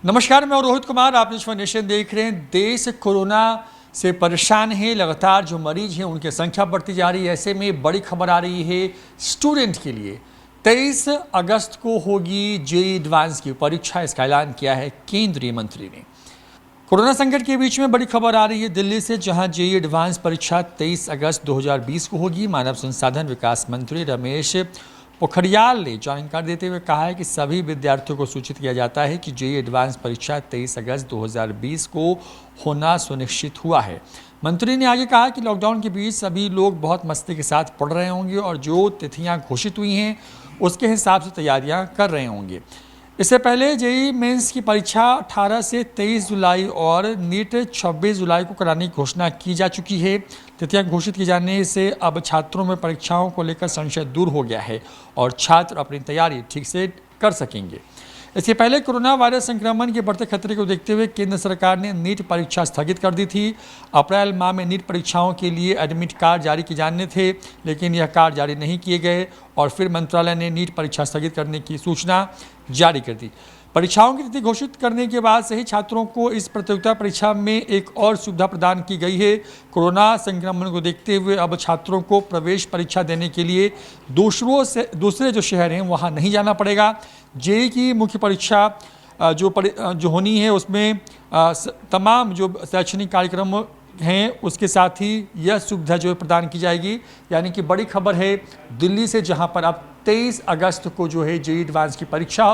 नमस्कार, मैं रोहित कुमार। आप न्यूज़ नेशन देख रहे हैं। देश कोरोना से परेशान है। लगातार जो मरीज हैं उनकी संख्या बढ़ती जा रही है। ऐसे में बड़ी खबर आ रही है स्टूडेंट के लिए। 23 अगस्त को होगी जेईई एडवांस की परीक्षा। इसका ऐलान किया है केंद्रीय मंत्री ने। कोरोना संकट के बीच में बड़ी खबर आ रही है दिल्ली से, जहां जेईई एडवांस परीक्षा 23 अगस्त 2020 को होगी। मानव संसाधन विकास मंत्री रमेश पोखरियाल ने जानकारी देते हुए कहा है कि सभी विद्यार्थियों को सूचित किया जाता है कि जेईई एडवांस परीक्षा 23 अगस्त 2020 को होना सुनिश्चित हुआ है। मंत्री ने आगे कहा कि लॉकडाउन के बीच सभी लोग बहुत मस्ती के साथ पढ़ रहे होंगे और जो तिथियां घोषित हुई हैं उसके हिसाब से तैयारियां कर रहे होंगे। इससे पहले जेईई मेंस की परीक्षा 18 से 23 जुलाई और नीट 26 जुलाई को कराने की घोषणा की जा चुकी है। तिथियां घोषित किए जाने से अब छात्रों में परीक्षाओं को लेकर संशय दूर हो गया है और छात्र अपनी तैयारी ठीक से कर सकेंगे। इसके पहले कोरोना वायरस संक्रमण के बढ़ते खतरे को देखते हुए केंद्र सरकार ने नीट परीक्षा स्थगित कर दी थी। अप्रैल माह में नीट परीक्षाओं के लिए एडमिट कार्ड जारी किए जाने थे, लेकिन यह कार्ड जारी नहीं किए गए और फिर मंत्रालय ने नीट परीक्षा स्थगित करने की सूचना जारी कर दी। परीक्षाओं की तिथि घोषित करने के बाद से ही छात्रों को इस प्रतियोगिता परीक्षा में एक और सुविधा प्रदान की गई है। कोरोना संक्रमण को देखते हुए अब छात्रों को प्रवेश परीक्षा देने के लिए दूसरे जो शहर हैं वहां नहीं जाना पड़ेगा। जेईई की मुख्य परीक्षा जो होनी है उसमें तमाम जो शैक्षणिक कार्यक्रम हैं उसके साथ ही यह सुविधा जो है प्रदान की जाएगी। यानी कि बड़ी खबर है दिल्ली से, जहां पर अब 23 अगस्त को जो है जेईई एडवांस की परीक्षा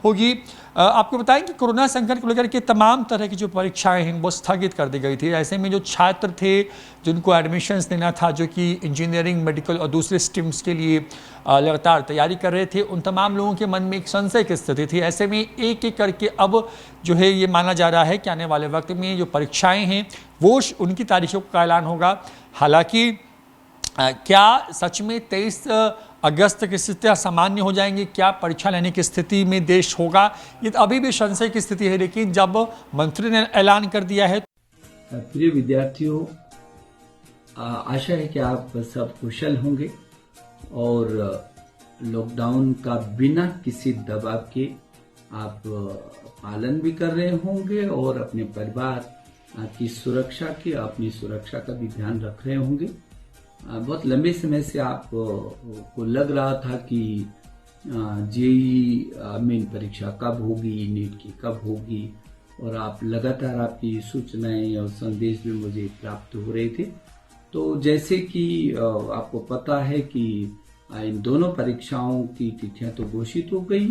होगी। आपको बताएं कि कोरोना संकट को लेकर के तमाम तरह की जो परीक्षाएं हैं वो स्थगित कर दी गई थी। ऐसे में जो छात्र थे जिनको एडमिशन्स लेना था, जो कि इंजीनियरिंग, मेडिकल और दूसरे स्ट्रीम्स के लिए लगातार तैयारी कर रहे थे, उन तमाम लोगों के मन में एक संशय की स्थिति थी। ऐसे में एक एक करके अब जो है ये माना जा रहा है कि आने वाले वक्त में जो परीक्षाएँ हैं वो उनकी तारीखों का ऐलान होगा। हालांकि क्या सच में 23 अगस्त की स्थितियाँ सामान्य हो जाएंगी? क्या परीक्षा लेने की स्थिति में देश होगा? ये तो अभी भी संशय की स्थिति है, लेकिन जब मंत्री ने ऐलान कर दिया है। प्रिय विद्यार्थियों, आशा है कि आप सब कुशल होंगे और लॉकडाउन का बिना किसी दबाव के आप पालन भी कर रहे होंगे और अपने परिवार की सुरक्षा की, अपनी सुरक्षा का भी ध्यान रख रहे होंगे। बहुत लंबे समय से आप को लग रहा था कि जेईई मेन परीक्षा कब होगी, नीट की कब होगी, और आप लगातार आपकी सूचनाएं और संदेश भी मुझे प्राप्त हो रहे थे। तो जैसे कि आपको पता है कि इन दोनों परीक्षाओं की तिथियां तो घोषित हो गई।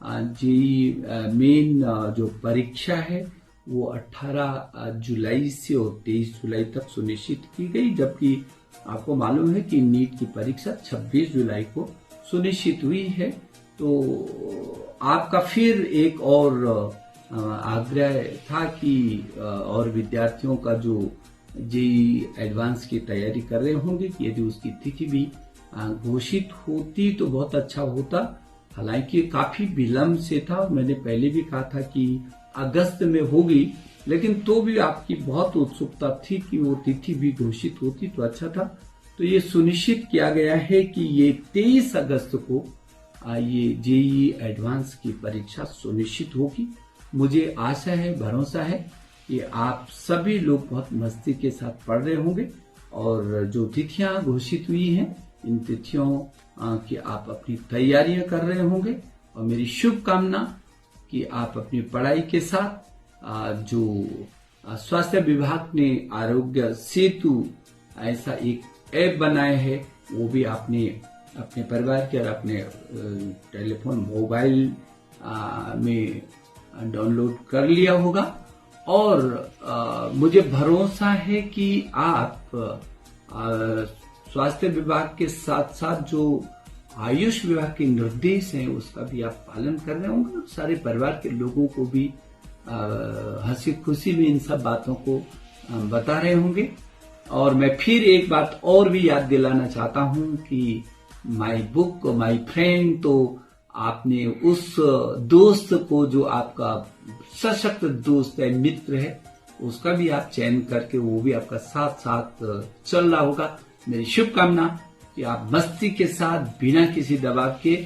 जेईई मेन जो परीक्षा है वो 18 जुलाई से और 23 जुलाई तक सुनिश्चित की गई, जबकि आपको मालूम है कि नीट की परीक्षा 26 जुलाई को सुनिश्चित हुई है। तो आपका फिर एक और आग्रह था कि और विद्यार्थियों का जो जेईई एडवांस की तैयारी कर रहे होंगे कि यदि उसकी तिथि भी घोषित होती तो बहुत अच्छा होता। हालांकि काफी विलंब से था और मैंने पहले भी कहा था कि अगस्त में होगी, लेकिन तो भी आपकी बहुत उत्सुकता थी कि वो तिथि भी घोषित होती तो अच्छा था। तो ये सुनिश्चित किया गया है कि ये 23 अगस्त को ये जेईई एडवांस की परीक्षा सुनिश्चित होगी। मुझे आशा है, भरोसा है कि आप सभी लोग बहुत मस्ती के साथ पढ़ रहे होंगे और जो तिथियां घोषित हुई हैं इन तिथियों की आप अपनी तैयारियां कर रहे होंगे। और मेरी शुभकामना कि आप अपनी पढ़ाई के साथ जो स्वास्थ्य विभाग ने आरोग्य सेतु ऐसा एक ऐप बनाया है वो भी आपने अपने परिवार के और अपने टेलीफोन मोबाइल में डाउनलोड कर लिया होगा। और मुझे भरोसा है कि आप स्वास्थ्य विभाग के साथ साथ जो आयुष विभाग के निर्देश हैं उसका भी आप पालन कर रहे होंगे और सारे परिवार के लोगों को भी हंसी खुशी में इन सब बातों को बता रहे होंगे। और मैं फिर एक बात और भी याद दिलाना चाहता हूं कि माय बुक माय फ्रेंड, तो आपने उस दोस्त को जो आपका सशक्त दोस्त है, मित्र है, उसका भी आप चयन करके वो भी आपका साथ साथ चल रहा होगा। मेरी शुभकामना कि आप मस्ती के साथ बिना किसी दबाव के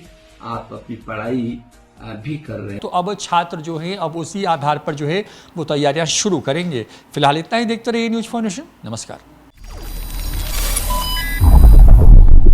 आप अपनी पढ़ाई भी कर रहे हैं। तो अब छात्र जो है अब उसी आधार पर जो है वो तैयारियां शुरू करेंगे। फिलहाल इतना ही, देखते रहिए न्यूज़ फाउंडेशन। नमस्कार।